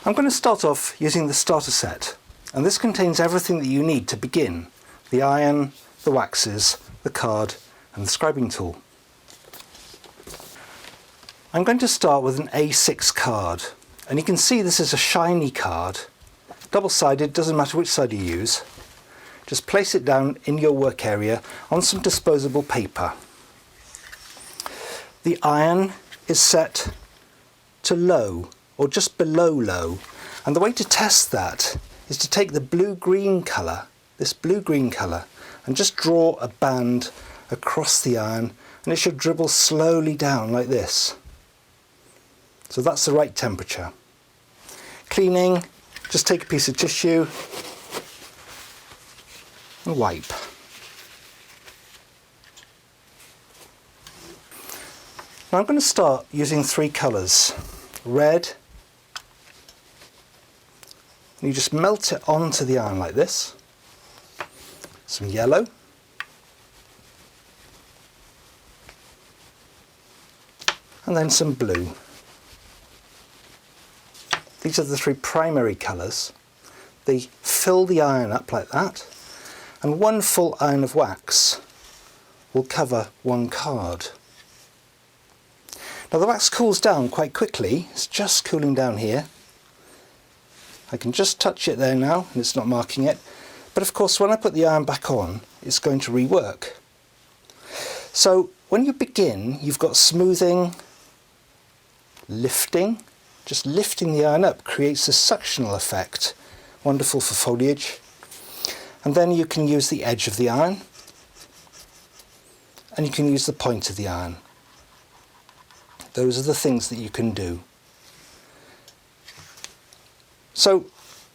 I'm going to start off using the starter set, and this contains everything that you need to begin: the iron, the waxes, the card and the scribing tool. I'm going to start with an A6 card, and you can see this is a shiny card, double-sided, doesn't matter which side you use. Just place it down in your work area on some disposable paper. The iron is set to low, or just below low, and the way to test that is to take the blue-green colour, this blue-green colour, and just draw a band across the iron, and it should dribble slowly down like this. So that's the right temperature. Cleaning, just take a piece of tissue and wipe. Now I'm going to start using 3 colours. Red, and you just melt it onto the iron like this. Some yellow, and then some blue. These are the 3 primary colours. They fill the iron up like that, and 1 full iron of wax will cover 1 card. Now the wax cools down quite quickly. It's just cooling down here. I can just touch it there now and it's not marking it, but of course when I put the iron back on it's going to rework. So when you begin, you've got smoothing, lifting. Just lifting the iron up creates a suctional effect, wonderful for foliage. And then you can use the edge of the iron, and you can use the point of the iron. Those are the things that you can do. So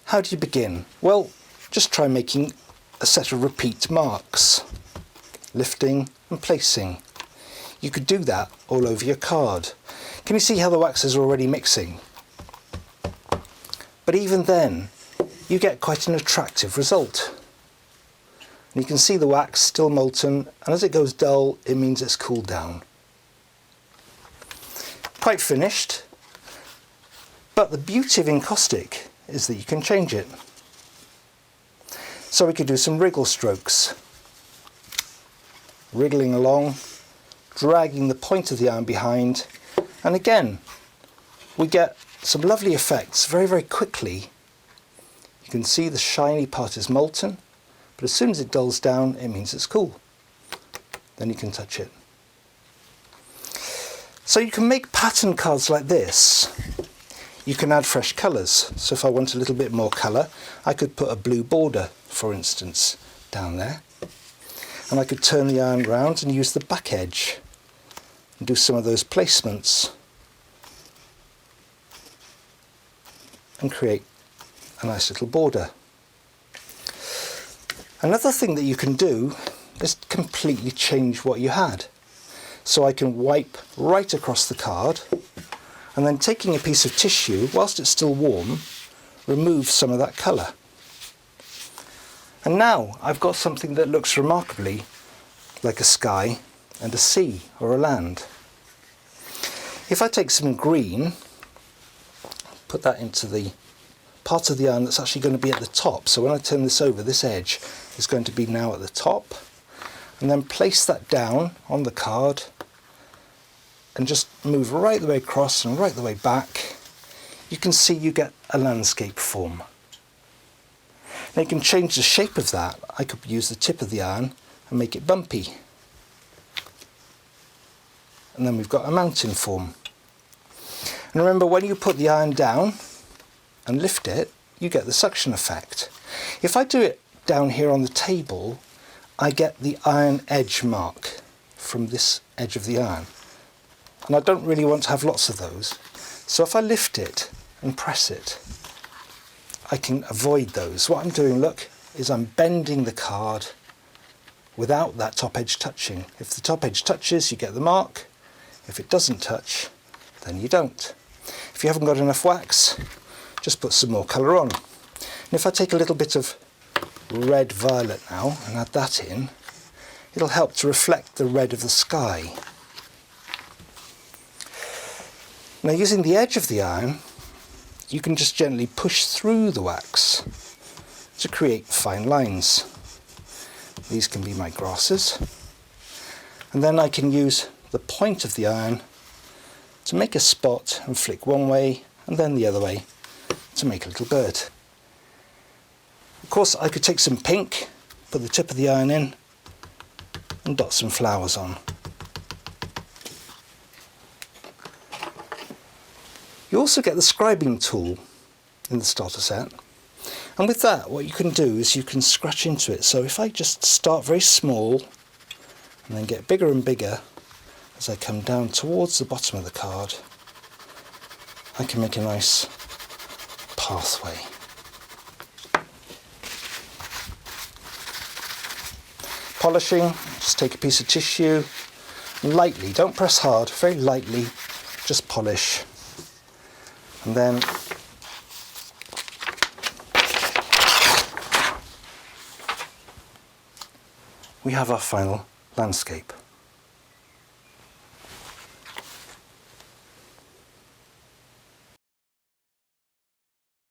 how do you begin? Well, just try making a set of repeat marks, lifting and placing. You could do that all over your card. Can you see how the wax is already mixing? But even then, you get quite an attractive result. And you can see the wax still molten, and as it goes dull, it means it's cooled down. Quite finished, but the beauty of encaustic is that you can change it. So we could do some wriggle strokes, wriggling along, dragging the point of the iron behind, and again we get some lovely effects very, very quickly. You can see the shiny part is molten, but as soon as it dulls down it means it's cool. Then you can touch it. So you can make pattern cards like this. You can add fresh colours. So if I want a little bit more colour, I could put a blue border, for instance, down there. And I could turn the iron round and use the back edge and do some of those placements and create a nice little border. Another thing that you can do is completely change what you had. So I can wipe right across the card, and then taking a piece of tissue, whilst it's still warm, remove some of that colour. And now I've got something that looks remarkably like a sky and a sea or a land. If I take some green, put that into the part of the iron that's actually going to be at the top, so when I turn this over, this edge is going to be now at the top, and then place that down on the card and just move right the way across and right the way back, you can see you get a landscape form. Now you can change the shape of that. I could use the tip of the iron and make it bumpy. And then we've got a mountain form. And remember, when you put the iron down and lift it, you get the suction effect. If I do it down here on the table, I get the iron edge mark from this edge of the iron. And I don't really want to have lots of those. So if I lift it and press it, I can avoid those. What I'm doing, look, is I'm bending the card without that top edge touching. If the top edge touches, you get the mark. If it doesn't touch, then you don't. If you haven't got enough wax, just put some more colour on. And if I take a little bit of red violet now and add that in, it'll help to reflect the red of the sky. Now using the edge of the iron, you can just gently push through the wax to create fine lines. These can be my grasses. And then I can use the point of the iron to make a spot and flick one way and then the other way to make a little bird. Of course, I could take some pink, put the tip of the iron in and dot some flowers on. You also get the scribing tool in the starter set, and with that what you can do is you can scratch into it. So if I just start very small and then get bigger and bigger as I come down towards the bottom of the card, I can make a nice pathway. Polishing, just take a piece of tissue, lightly, don't press hard, very lightly, just polish. And then we have our final landscape.